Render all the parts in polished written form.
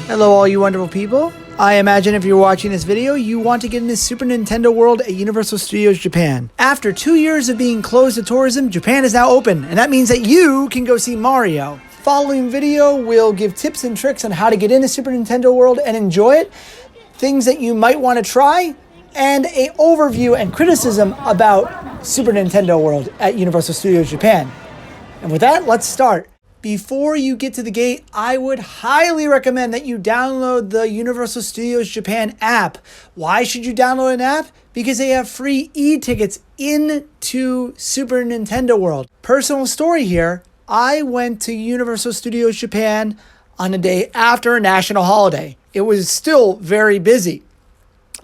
Hello all you wonderful people. I imagine if you're watching this video, you want to get into Super Nintendo World at Universal Studios Japan. After 2 years of being closed to tourism, Japan is now open, and that means that you can go see Mario. Following video will give tips and tricks on how to get into Super Nintendo World and enjoy it, things that you might want to try, and an overview and criticism about Super Nintendo World at Universal Studios Japan. And with that, let's start. Before you get to the gate, I would highly recommend that you download the Universal Studios Japan app. Why should you download an app? Because they have free e-tickets into Super Nintendo World. Personal story here, I went to Universal Studios Japan on a day after a national holiday. It was still very busy.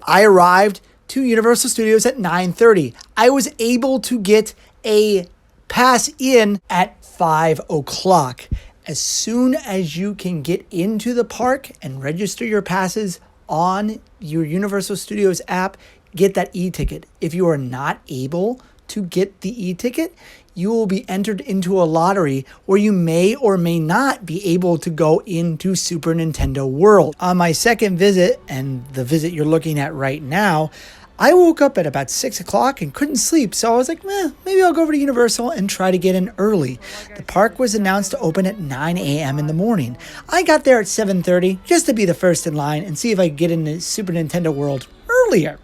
I arrived to Universal Studios at 9:30. I was able to get a pass in at 5 o'clock. As soon as you can get into the park and register your passes on your Universal Studios app, get that e-ticket. If you are not able to get the e-ticket, you will be entered into a lottery where you may or may not be able to go into Super Nintendo World. On my second visit, and the visit you're looking at right now, I woke up at about 6 o'clock and couldn't sleep, so I was like, maybe I'll go over to Universal and try to get in early. The park was announced to open at 9 a.m. in the morning. I got there at 7:30 just to be the first in line and see if I could get into Super Nintendo World earlier.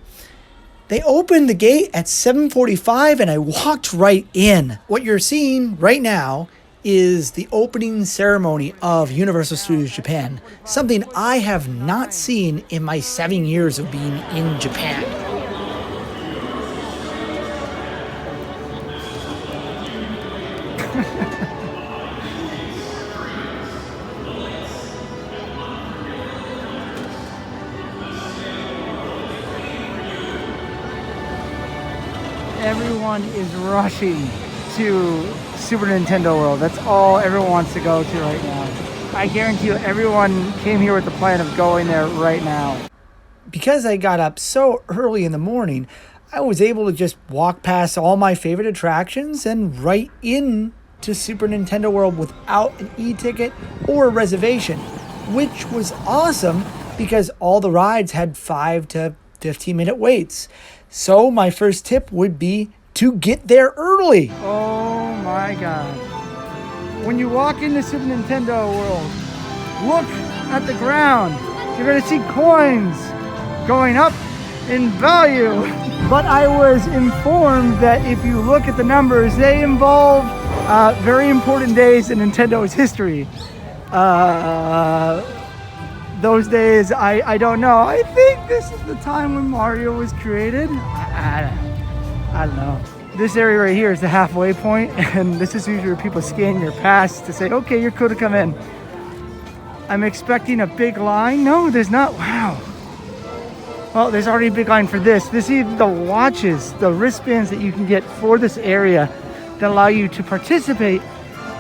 They opened the gate at 7:45 and I walked right in. What you're seeing right now is the opening ceremony of Universal Studios Japan, something I have not seen in my 7 years of being in Japan. Everyone is rushing to Super Nintendo World. That's all everyone wants to go to right now. I guarantee you everyone came here with the plan of going there right now. Because I got up so early in the morning, I was able to just walk past all my favorite attractions and right in to Super Nintendo World without an e-ticket or a reservation, which was awesome because all the rides had 5 to 15-minute waits. So my first tip would be to get there early. Oh my God. When you walk into Super Nintendo World, look at the ground. You're gonna see coins going up in value. But I was informed that if you look at the numbers, they involve very important days in Nintendo's history. Those days, I don't know. I think this is the time when Mario was created. I don't know. This area right here is the halfway point, and this is usually where people scan your pass to say, okay, you're cool to come in. I'm expecting a big line. No, there's not. Wow. Well, there's already a big line for this. This is the watches, the wristbands that you can get for this area that allow you to participate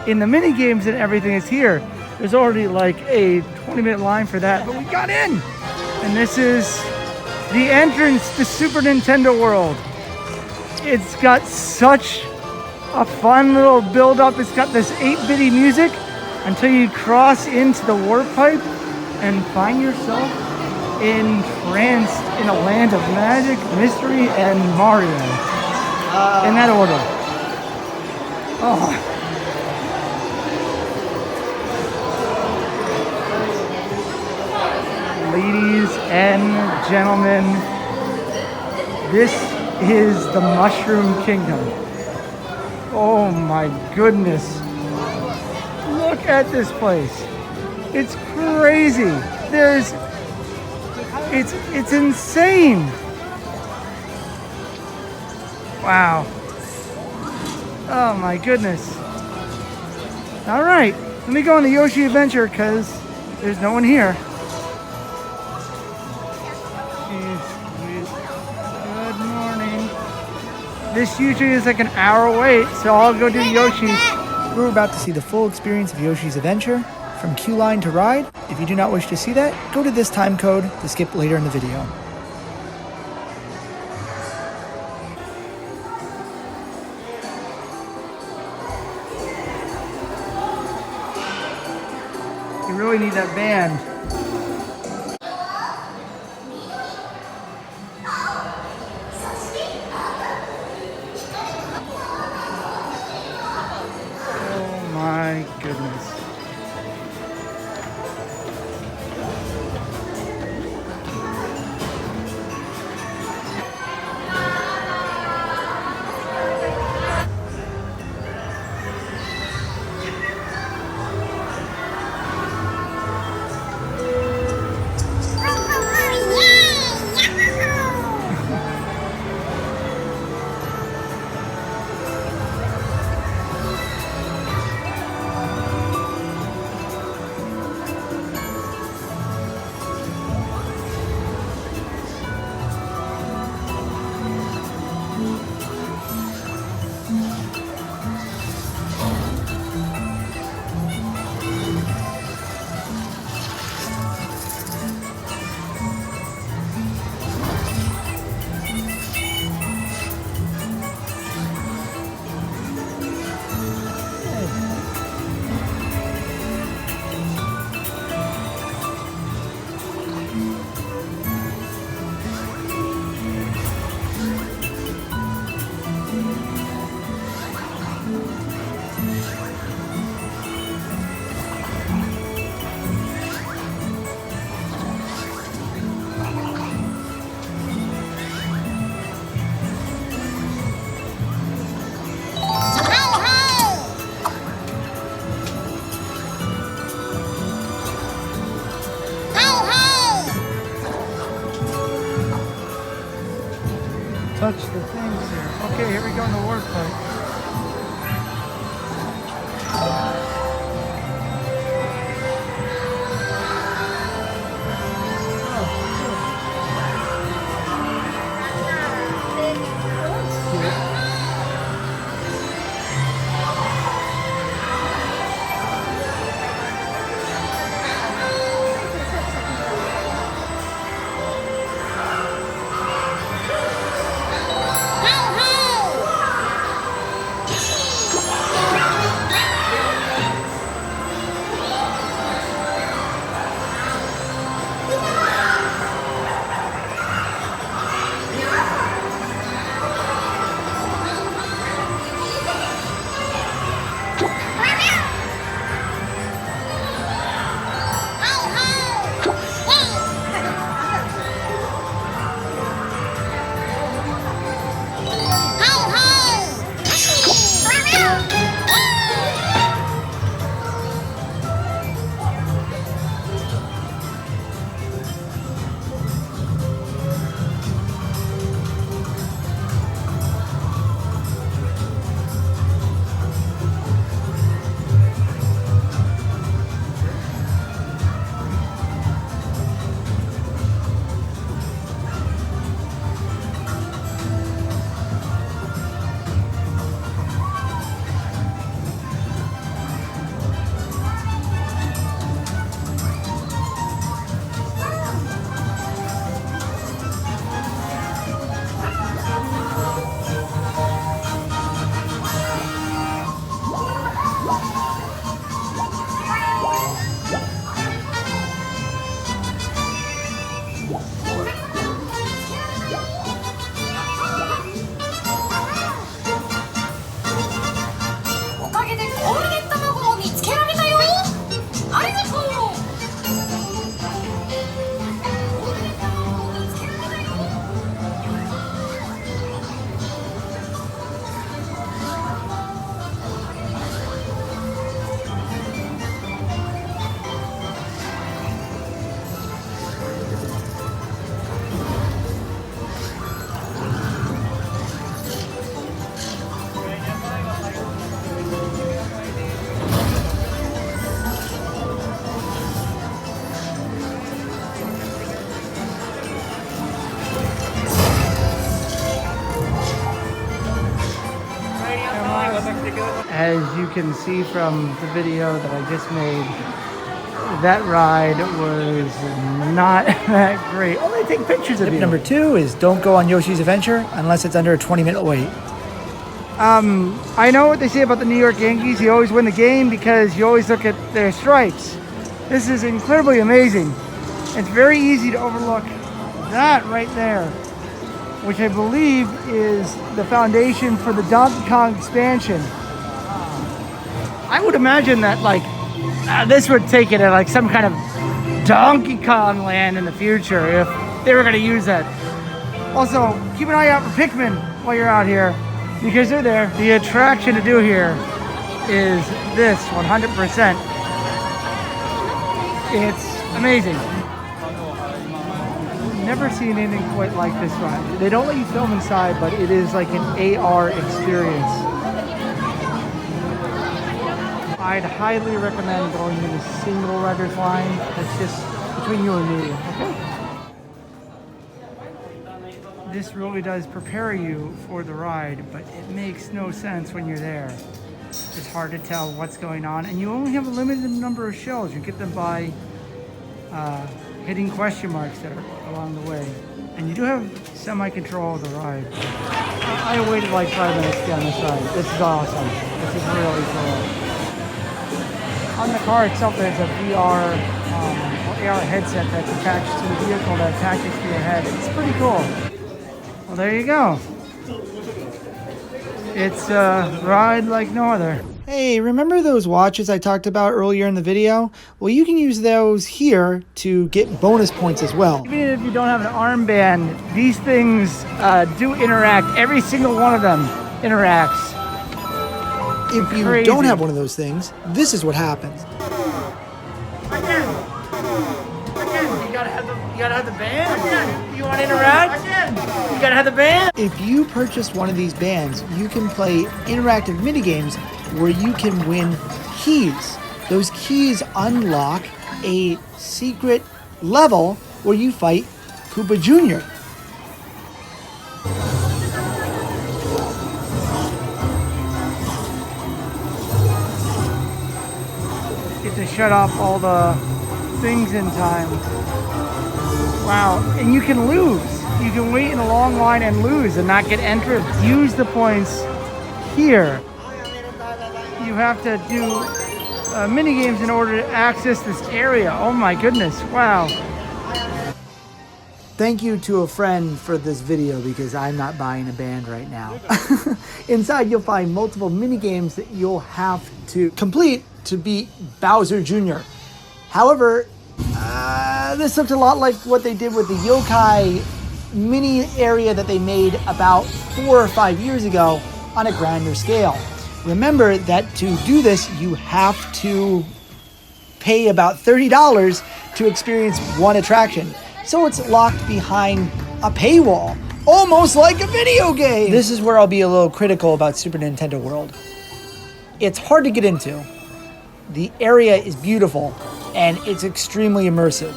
in the mini games and everything is here. There's already like a 20-minute line for that, but we got in. And this is the entrance to Super Nintendo World. It's got such a fun little build-up. It's got this 8-bitty music until you cross into the warp pipe and find yourself entranced in a land of magic, mystery, and Mario. In that order. Oh. Ladies and gentlemen, this is the Mushroom Kingdom. Oh my goodness. Look at this place. It's crazy. It's insane. Wow. Oh my goodness. All right, let me go on the Yoshi adventure because there's no one here. Good morning. This usually is like an hour wait, so I'll go do Yoshi's. We're about to see the full experience of Yoshi's Adventure, from queue line to ride. If you do not wish to see that, go to this time code to skip later in the video. You really need that band. touch the things here. Okay, here we go in the warp pipe. As you can see from the video that I just made, that ride was not that great. Only take pictures of you. Tip number 2 is don't go on Yoshi's Adventure unless it's under a 20-minute wait. I know what they say about the New York Yankees. You always win the game because you always look at their stripes. This is incredibly amazing. It's very easy to overlook that right there, which I believe is the foundation for the Donkey Kong expansion. I would imagine that this would take it to like some kind of Donkey Kong land in the future if they were going to use that. Also, keep an eye out for Pikmin while you're out here because they're there. The attraction to do here is this 100%. It's amazing. Never seen anything quite like this ride. They don't let you film inside, but it is like an AR experience. I'd highly recommend going to the single rider's line. That's just between you and me, okay? This really does prepare you for the ride, but it makes no sense when you're there. It's hard to tell what's going on, and you only have a limited number of shells. You get them by hitting question marks that are along the way. And you do have semi-control of the ride. I waited like 5 minutes down this ride. This is awesome. This is really cool. On the car itself, there's a VR or AR headset that's attached to the vehicle that attaches to your head. It's pretty cool. Well, there you go. It's a ride like no other. Hey, remember those watches I talked about earlier in the video? Well, you can use those here to get bonus points as well. Even if you don't have an armband, these things do interact. Every single one of them interacts. If you don't have one of those things, this is what happens. gotta have the band. You want to interact? You gotta have the band. If you purchase one of these bands, you can play interactive minigames where you can win keys. Those keys unlock a secret level where you fight Koopa Jr. Get to shut off all the things in time. Wow, and you can lose. You can wait in a long line and lose and not get entered. Use the points here. You have to do mini games in order to access this area. Oh my goodness, wow. Thank you to a friend for this video because I'm not buying a band right now. Inside you'll find multiple mini games that you'll have to complete to beat Bowser Jr. However, this looked a lot like what they did with the yokai mini area that they made about 4 or 5 years ago on a grander scale. Remember that to do this, you have to pay about $30 to experience one attraction. So it's locked behind a paywall, almost like a video game. This is where I'll be a little critical about Super Nintendo World. It's hard to get into. The area is beautiful and it's extremely immersive.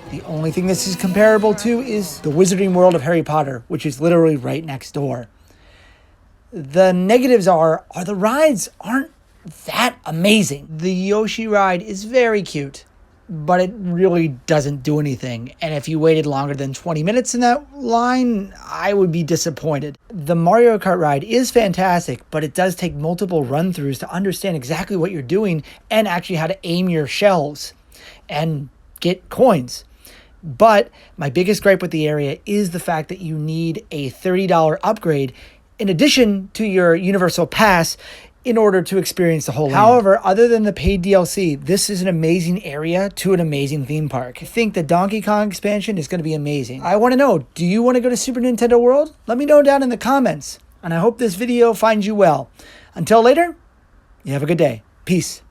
The only thing this is comparable to is the Wizarding World of Harry Potter, which is literally right next door. The negatives are the rides aren't that amazing. The Yoshi ride is very cute, but it really doesn't do anything. And if you waited longer than 20 minutes in that line, I would be disappointed. The Mario Kart ride is fantastic, but it does take multiple run-throughs to understand exactly what you're doing and actually how to aim your shells and get coins. But my biggest gripe with the area is the fact that you need a $30 upgrade in addition to your Universal Pass in order to experience the whole land. However, other than the paid DLC, this is an amazing area to an amazing theme park. I think the Donkey Kong expansion is going to be amazing. I want to know, do you want to go to Super Nintendo World? Let me know down in the comments. And I hope this video finds you well. Until later, you have a good day. Peace.